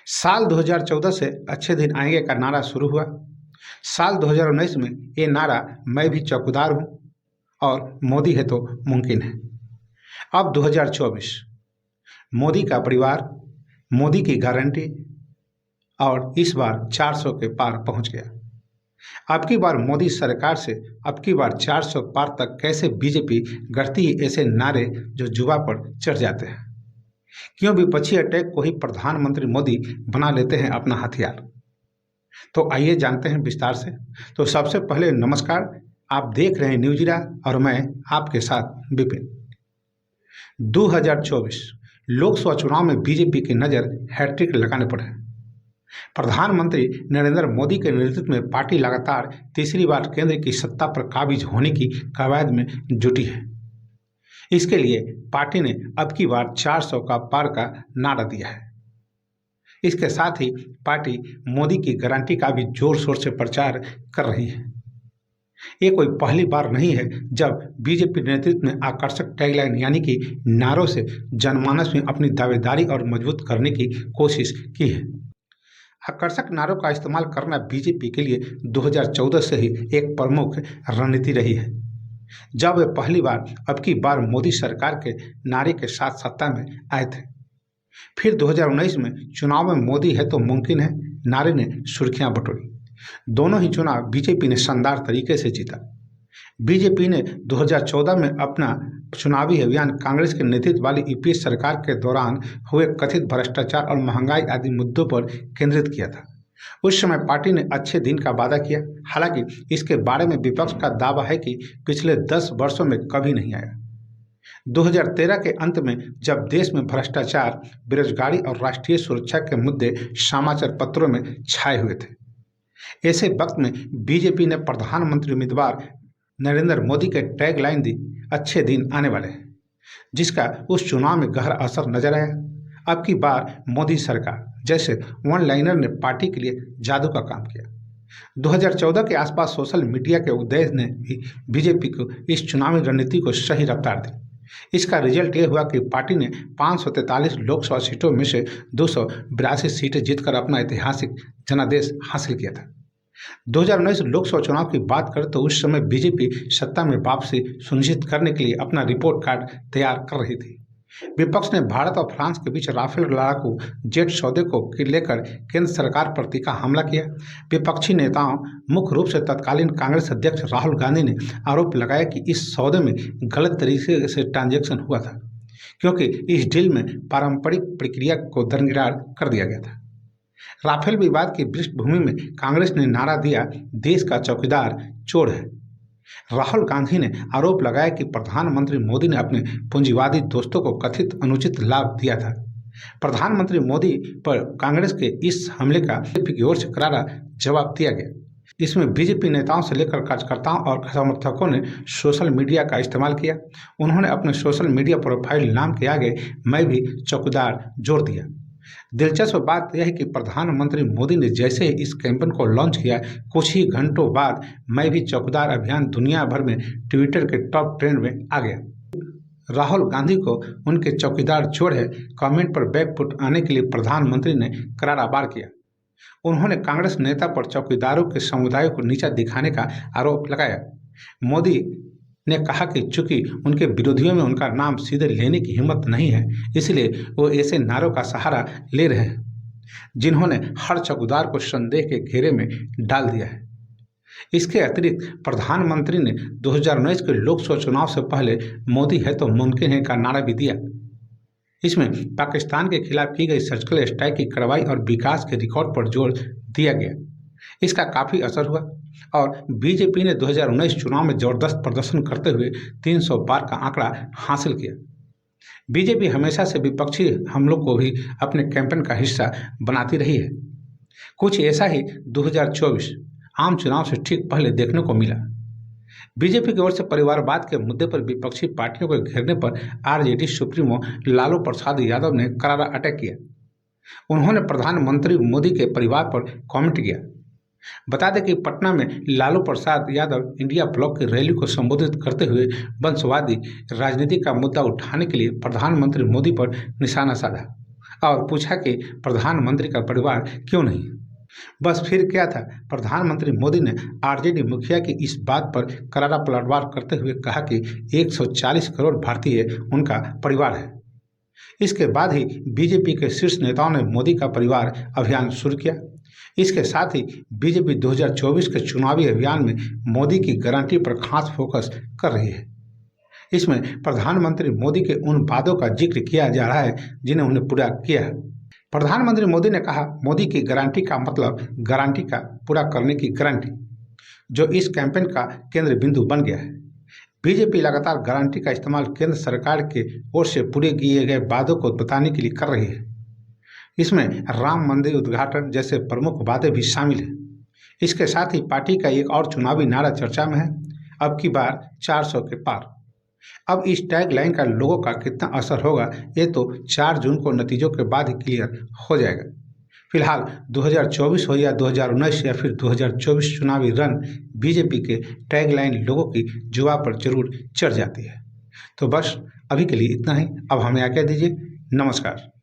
साल 2014 से अच्छे दिन आएंगे का नारा शुरू हुआ। साल 2019 में ये नारा मैं भी चौकीदार हूँ और मोदी है तो मुमकिन है। अब 2024 मोदी का परिवार, मोदी की गारंटी और इस बार 400 के पार पहुंच गया। अब की बार मोदी सरकार से अब की बार 400 पार तक कैसे बीजेपी गढ़ती है ऐसे नारे जो जुबा पर चढ़ जाते हैं। क्यों विपक्षी अटैक को ही प्रधानमंत्री मोदी बना लेते हैं अपना हथियार। तो आइए जानते हैं विस्तार से। तो सबसे पहले नमस्कार, आप देख रहे हैं न्यूज़रा और मैं आपके साथ विपिन। 2024 लोकसभा चुनाव में बीजेपी की नज़र हैट्रिक लगाने पर है। प्रधानमंत्री नरेंद्र मोदी के नेतृत्व में पार्टी लगातार तीसरी बार केंद्र की सत्ता पर काबिज होने की कवायद में जुटी है। इसके लिए पार्टी ने अब की बार 400 का पार का नारा दिया है। इसके साथ ही पार्टी मोदी की गारंटी का भी जोर शोर से प्रचार कर रही है। ये कोई पहली बार नहीं है जब बीजेपी नेतृत्व में आकर्षक टैगलाइन यानी कि नारों से जनमानस में अपनी दावेदारी और मजबूत करने की कोशिश की है। आकर्षक नारों का इस्तेमाल करना बीजेपी के लिए 2014 से ही एक प्रमुख रणनीति रही है, जब वे पहली बार अब की बार मोदी सरकार के नारे के साथ सत्ता में आए थे। फिर 2019 में चुनाव में मोदी है तो मुमकिन है नारे ने सुर्खियां बटोरी। दोनों ही चुनाव बीजेपी ने शानदार तरीके से जीता। बीजेपी ने 2014 में अपना चुनावी अभियान कांग्रेस के नेतृत्व वाली यूपीए सरकार के दौरान हुए कथित भ्रष्टाचार और महंगाई आदि मुद्दों पर केंद्रित किया था। उस समय पार्टी ने अच्छे दिन का वादा किया। हालांकि इसके बारे में विपक्ष का दावा है कि पिछले 10 वर्षों में कभी नहीं आया। 2013 के अंत में जब देश में भ्रष्टाचार, बेरोजगारी और राष्ट्रीय सुरक्षा के मुद्दे समाचार पत्रों में छाए हुए थे, ऐसे वक्त में बीजेपी ने प्रधानमंत्री उम्मीदवार नरेंद्र मोदी के टैगलाइन दी, अच्छे दिन आने वाले हैं, जिसका उस चुनाव में गहरा असर नजर आया। अब की बार मोदी सरकार जैसे वन लाइनर ने पार्टी के लिए जादू का काम किया। 2014 के आसपास सोशल मीडिया के उदय ने भी बीजेपी को इस चुनावी रणनीति को सही रफ्तार दी। इसका रिजल्ट ये हुआ कि पार्टी ने 543 लोकसभा सीटों में से 282 सीटें जीतकर अपना ऐतिहासिक जनादेश हासिल किया था। 2019 लोकसभा चुनाव की बात करें तो उस समय बीजेपी सत्ता में वापसी सुनिश्चित करने के लिए अपना रिपोर्ट कार्ड तैयार कर रही थी। विपक्ष ने भारत और फ्रांस के बीच राफेल लड़ाकू जेट सौदे को लेकर केंद्र सरकार पर तीखा हमला किया। विपक्षी नेताओं, मुख्य रूप से तत्कालीन कांग्रेस अध्यक्ष राहुल गांधी ने आरोप लगाया कि इस सौदे में गलत तरीके से ट्रांजैक्शन हुआ था, क्योंकि इस डील में पारंपरिक प्रक्रिया को दरकिनार कर दिया गया था। राफेल विवाद की पृष्ठभूमि में कांग्रेस ने नारा दिया, देश का चौकीदार चोर है। राहुल गांधी ने आरोप लगाया कि प्रधानमंत्री मोदी ने अपने पूंजीवादी दोस्तों को कथित अनुचित लाभ दिया था। प्रधानमंत्री मोदी पर कांग्रेस के इस हमले का बीजेपी की ओर से करारा जवाब दिया गया। इसमें बीजेपी नेताओं से लेकर कार्यकर्ताओं और समर्थकों ने सोशल मीडिया का इस्तेमाल किया। उन्होंने अपने सोशल मीडिया प्रोफाइल नाम के आगे मैं भी चौकीदार जोड़ दिया। दिलचस्प बात यह है कि प्रधानमंत्री मोदी ने जैसे ही इस कैंपेन को लॉन्च किया, कुछ ही घंटों बाद मैं भी चौकीदार अभियान दुनिया भर में ट्विटर के टॉप ट्रेंड में आ गया। राहुल गांधी को उनके चौकीदार चोर है कमेंट पर बैकफुट आने के लिए प्रधानमंत्री ने करारा वार किया। उन्होंने कांग्रेस नेता पर चौकीदारों के समुदाय को नीचा दिखाने का आरोप लगाया। मोदी ने कहा कि चूंकि उनके विरोधियों में उनका नाम सीधे लेने की हिम्मत नहीं है, इसलिए वो ऐसे नारों का सहारा ले रहे हैं जिन्होंने हर चौकीदार को संदेह के घेरे में डाल दिया है। इसके अतिरिक्त प्रधानमंत्री ने 2019 के लोकसभा चुनाव से पहले मोदी है तो मुमकिन है का नारा भी दिया। इसमें पाकिस्तान के खिलाफ की गई सर्जिकल स्ट्राइक की कार्रवाई और विकास के रिकॉर्ड पर जोर दिया गया। इसका काफ़ी असर हुआ और बीजेपी ने 2019 चुनाव में जबरदस्त प्रदर्शन करते हुए 300 पार का आंकड़ा हासिल किया। बीजेपी हमेशा से विपक्षी हमलों को भी अपने कैंपेन का हिस्सा बनाती रही है। कुछ ऐसा ही 2024 आम चुनाव से ठीक पहले देखने को मिला। बीजेपी की ओर से परिवारवाद के मुद्दे पर विपक्षी पार्टियों को घेरने पर आरजेडी सुप्रीमो लालू प्रसाद यादव ने करारा अटैक किया। उन्होंने प्रधानमंत्री मोदी के परिवार पर कमेंट किया। बता दें कि पटना में लालू प्रसाद यादव इंडिया ब्लॉक की रैली को संबोधित करते हुए वंशवादी राजनीति का मुद्दा उठाने के लिए प्रधानमंत्री मोदी पर निशाना साधा। और पूछा कि प्रधानमंत्री का परिवार क्यों नहीं। बस फिर क्या था, प्रधानमंत्री मोदी ने आरजेडी मुखिया की इस बात पर करारा पलटवार करते हुए कहा कि 140 करोड़ भारतीय उनका परिवार है। इसके बाद ही बीजेपी के शीर्ष नेताओं ने मोदी का परिवार अभियान शुरू किया। इसके साथ ही बीजेपी 2024 के चुनावी अभियान में मोदी की गारंटी पर खास फोकस कर रही है। इसमें प्रधानमंत्री मोदी के उन वादों का जिक्र किया जा रहा है जिन्हें उन्हें पूरा किया है। प्रधानमंत्री मोदी ने कहा, मोदी की गारंटी का मतलब गारंटी का पूरा करने की गारंटी, जो इस कैंपेन का केंद्र बिंदु बन गया है। बीजेपी लगातार गारंटी का इस्तेमाल केंद्र सरकार के ओर से पूरे किए गए वादों को बताने के लिए कर रही है। इसमें राम मंदिर उद्घाटन जैसे प्रमुख वादे भी शामिल हैं। इसके साथ ही पार्टी का एक और चुनावी नारा चर्चा में है, अब की बार 400 के पार। अब इस टैग लाइन का लोगों का कितना असर होगा, ये तो 4 जून को नतीजों के बाद ही क्लियर हो जाएगा। फिलहाल 2024 हो या 2019 या फिर 2024 चुनावी रन, बीजेपी के टैग लाइन लोगों की जुबान पर जरूर चढ़ जाती है। तो बस अभी के लिए इतना ही। अब हमें आज्ञा दीजिए। नमस्कार।